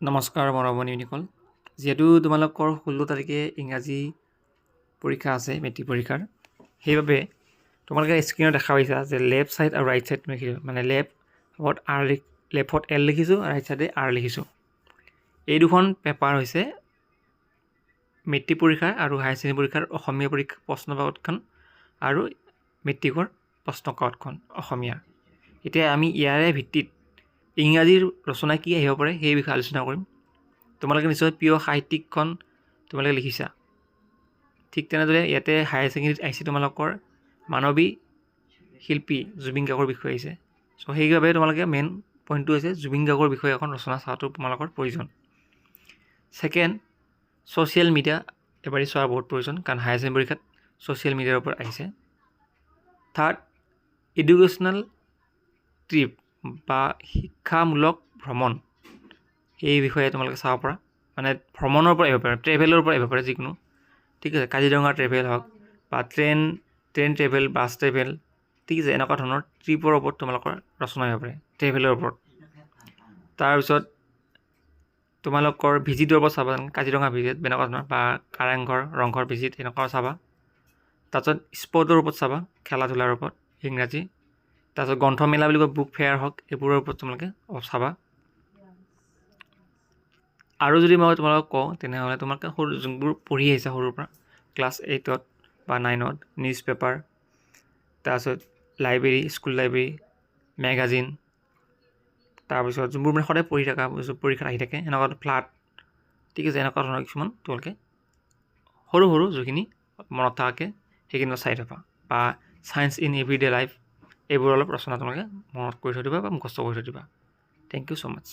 নমস্কাৰ মৰমনীসকল, যিহেতু তোমালোকৰ 16 তাৰিখে ইংৰাজী পৰীক্ষা আছে মেট্ৰিক পৰীক্ষাৰ, সেইবাবে তোমালোকে স্ক্ৰীনত দেখা পাইছা যে লেফ্ট ছাইড আৰু ৰাইট ছাইড লিখিছোঁ, মানে লেফ্টত এল লিখিছোঁ আৰু ৰাইট ছাইডে আৰ লিখিছোঁ। এই দুখন পেপাৰ হৈছে মেট্ৰিক পৰীক্ষা আৰু হায়াৰ ছেকেণ্ডেৰী পৰীক্ষাৰ অসমীয়া পৰীক্ষা প্ৰশ্নকাকতখন আৰু মেট্ৰিকৰ প্ৰশ্নকাকতখন অসমীয়াৰ। এতিয়া আমি ইয়াৰে ভিত্তিত ইংৰাজীৰ ৰচনা কি আহিব পাৰে সেই বিষয়ে আলোচনা কৰিম। তোমালোকে নিশ্চয় প্ৰিয় সাহিত্যিকখন তোমালোকে লিখিছা। ঠিক তেনেদৰে ইয়াতে হায়াৰ ছেকেণ্ডেৰীত আহিছে তোমালোকৰ মানৱী শিল্পী জুবিন গাৰ্গৰ বিষয়ে আহিছে। চ' সেইবাবে তোমালোকে মেইন পইণ্টটো হৈছে জুবিন গাৰ্গৰ বিষয়ে এখন ৰচনা চোৱাটো তোমালোকৰ প্ৰয়োজন। ছেকেণ্ড, ছ'চিয়েল মিডিয়া এবাৰ চোৱাৰ বহুত প্ৰয়োজন, কাৰণ হায়াৰ ছেকেণ্ডেৰী পৰীক্ষাত ছ'চিয়েল মিডিয়াৰ ওপৰত আহিছে। থাৰ্ড, এডুকেশ্যনেল ট্ৰিপ বা শিক্ষামূলক ভ্ৰমণ, সেই বিষয়ে তোমালোকে চাব পৰা, মানে ভ্ৰমণৰ পৰা আহিব পাৰে, ট্ৰেভেলৰ পৰা আহিব পাৰে যিকোনো। ঠিক আছে, কাজিৰঙা ট্ৰেভেল হওক বা ট্ৰেইন ট্ৰেভেল, বাছ ট্ৰেভেল, ঠিক আছে, এনেকুৱা ধৰণৰ ট্ৰিপৰ ওপৰত তোমালোকৰ ৰচনা আহিব পাৰে, ট্ৰেভেলৰ ওপৰত। তাৰপিছত তোমালোকৰ ভিজিটৰ ওপৰত চাবা, কাজিৰঙা ভিজিট এনেকুৱা ধৰণৰ, বা কাৰেংঘৰ ৰংঘৰ ভিজিট এনেকুৱা চাবা। তাৰপিছত স্পৰ্টৰ ওপৰত চাবা, খেলা ধূলাৰ ওপৰত ইংৰাজী। তাৰপিছত গ্ৰন্থমেলা বুলি কয়, বুক ফেয়াৰ হওক, এইবোৰৰ ওপৰত তোমালোকে চাবা। আৰু যদি মই তোমালোকক কওঁ তেনেহ'লে তোমালোকে যোনবোৰ পঢ়ি আহিছা সৰুৰ পৰা ক্লাছ 8ত বা 9ত, নিউজ পেপাৰ, তাৰপিছত লাইব্ৰেৰী, স্কুল লাইব্ৰেৰী, মেগাজিন, তাৰপিছত যোনবোৰ মানে সদায় পঢ়ি থকা, পৰীক্ষাত আহি থাকে, এনেকুৱা ফ্লাড, ঠিক আছে, এনেকুৱা ধৰণৰ কিছুমান তোমালোকে সৰু সৰু যিখিনি মনত থকাকৈ সেইখিনি চাই থবা, বা ছায়েন্স ইন এভৰিডে লাইফ, এইবোৰ অলপ ৰচনা তোমালোকে মনত কৰি থৈ দিবা বা মুখস্থ কৰি থৈ দিবা। Thank you so' much.